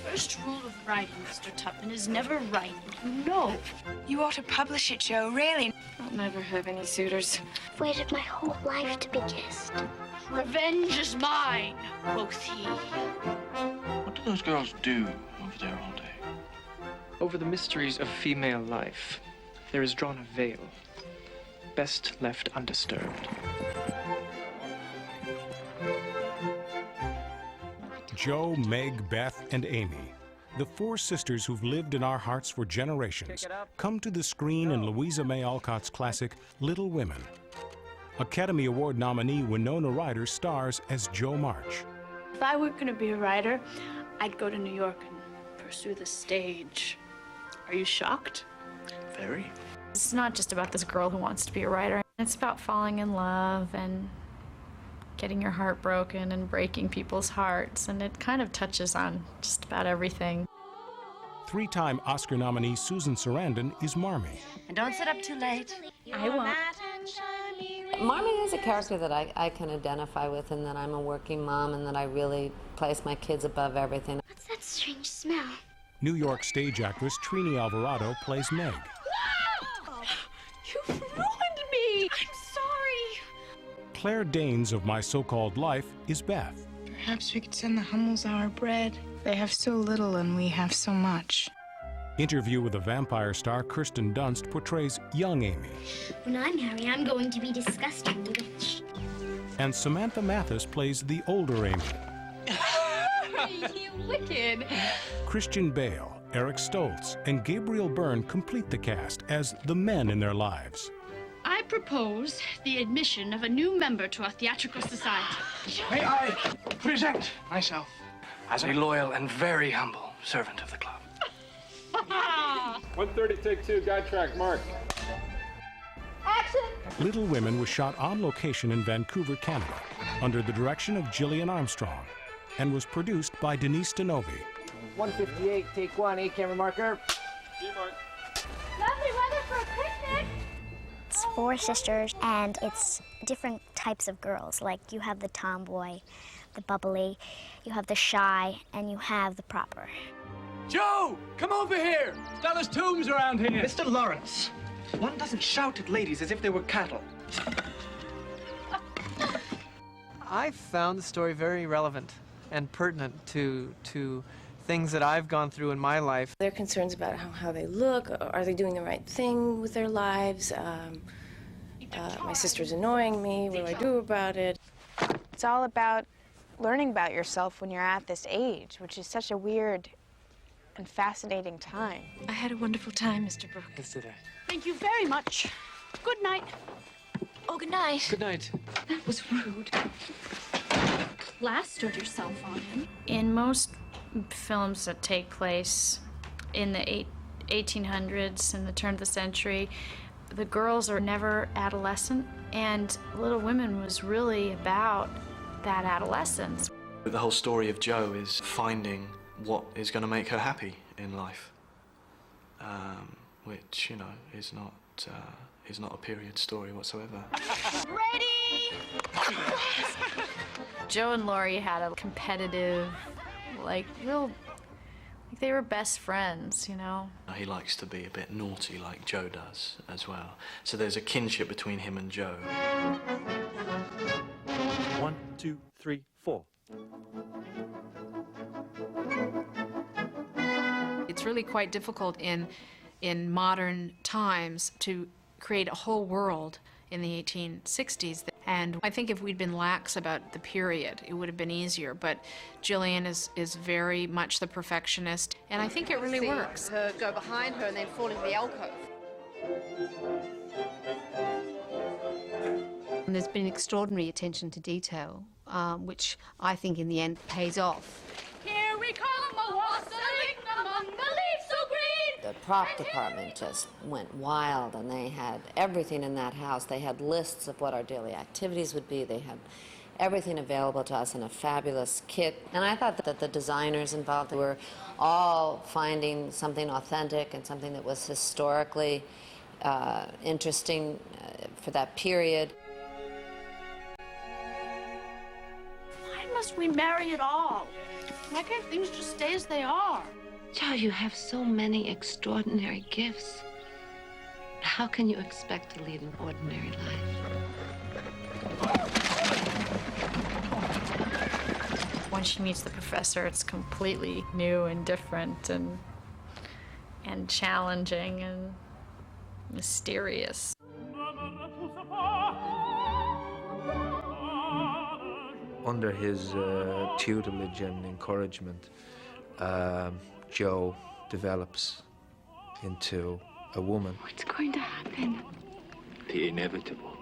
First rule of writing, Mr. Tupman, is never write what you know. You ought to publish it, Joe, really. I'll never have any suitors. I've waited my whole life to be kissed. Revenge is mine, quoth he. What do those girls do over there all day? Over the mysteries of female life, there is drawn a veil, best left undisturbed. Jo, Meg, Beth, and Amy, the four sisters who've lived in our hearts for generations, come to the screen in Louisa May Alcott's classic Little Women. Academy Award nominee Winona Ryder stars as Jo March. If I were going to be a writer, I'd go to New York and pursue the stage. Are you shocked? Very. It's not just about this girl who wants to be a writer. It's about falling in love and getting your heart broken and breaking people's hearts, and it kind of touches on just about everything. Three-time Oscar nominee Susan Sarandon is Marmee. And don't sit up too late. I won't. Marmee is a character that I can identify with, and that I'm a working mom, and that I really place my kids above everything. What's that strange smell? New York stage actress Trini Alvarado plays Meg. You've ruined me! I'm sorry! Claire Danes of My So-Called Life is Beth. Perhaps we could send the Hummels our bread. They have so little and we have so much. Interview with a vampire star Kirsten Dunst portrays young Amy. When I marry, I'm going to be disgustingly rich. And Samantha Mathis plays the older Amy. You wicked. Christian Bale, Eric Stoltz, and Gabriel Byrne complete the cast as the men in their lives. I propose the admission of a new member to our theatrical society. May I present myself as a loyal and very humble servant of the club? 1:30, take two, guide track, mark. Action! Little Women was shot on location in Vancouver, Canada, under the direction of Gillian Armstrong, and was produced by Denise Denovi. 158, take one, 8 camera marker. G-mark. Lovely weather for a picnic! It's four sisters, and it's different types of girls. Like, you have the tomboy, the bubbly, you have the shy, and you have the proper. Joe, come over here. Stella's tomb's around here. Mr. Lawrence, one doesn't shout at ladies as if they were cattle. I found the story very relevant and pertinent to things that I've gone through in my life. There are concerns about how they look. Are they doing the right thing with their lives? My sister's annoying me. What do I do about it? It's all about learning about yourself when you're at this age, which is such a weird and fascinating time. I had a wonderful time, Mr. Brooke. Let's do that. Thank you very much. Good night. Oh, good night. Good night. That was rude. Plastered yourself on him. In most films that take place in the 1800s and the turn of the century, the girls are never adolescent, and Little Women was really about that adolescence. The whole story of Jo is finding what is going to make her happy in life, which, you know, is not a period story whatsoever. Ready? Jo and Laurie had a competitive, they were best friends, you know. He likes to be a bit naughty like Jo does as well. So there's a kinship between him and Jo. 1, 2, 3, 4. It's really quite difficult in modern times to create a whole world in the 1860s. And I think if we'd been lax about the period, it would have been easier. But Gillian is very much the perfectionist, and I think it really works. Her go behind her and then fall into the alcove. And there's been extraordinary attention to detail, which I think in the end pays off. Here we come, a-wassailing among the leaves so green. The prop department just went wild, and they had everything in that house. They had lists of what our daily activities would be. They had everything available to us in a fabulous kit. And I thought that the designers involved were all finding something authentic and something that was historically interesting for that period. must we marry at all? Why can't things just stay as they are? Joe, you have so many extraordinary gifts. How can you expect to lead an ordinary life? When she meets the professor, it's completely new and different and challenging and mysterious. Under his tutelage and encouragement, Joe develops into a woman. What's going to happen? The inevitable.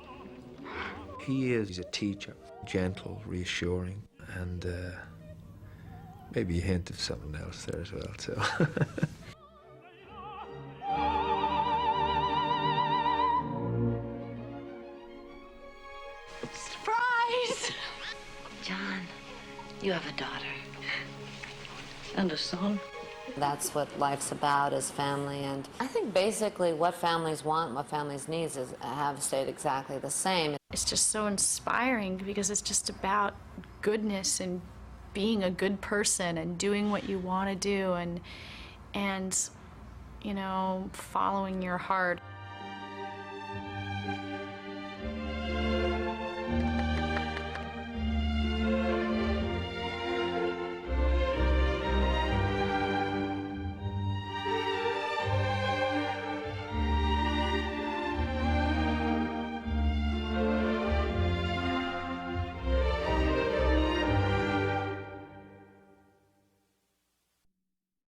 He's a teacher, gentle, reassuring, and maybe a hint of something else there as well, too. Surprise! John, you have a daughter. And a son. That's what life's about, is family. And I think basically what families want, what families need have stayed exactly the same. It's just so inspiring because it's just about goodness and being a good person and doing what you want to do and you know, following your heart.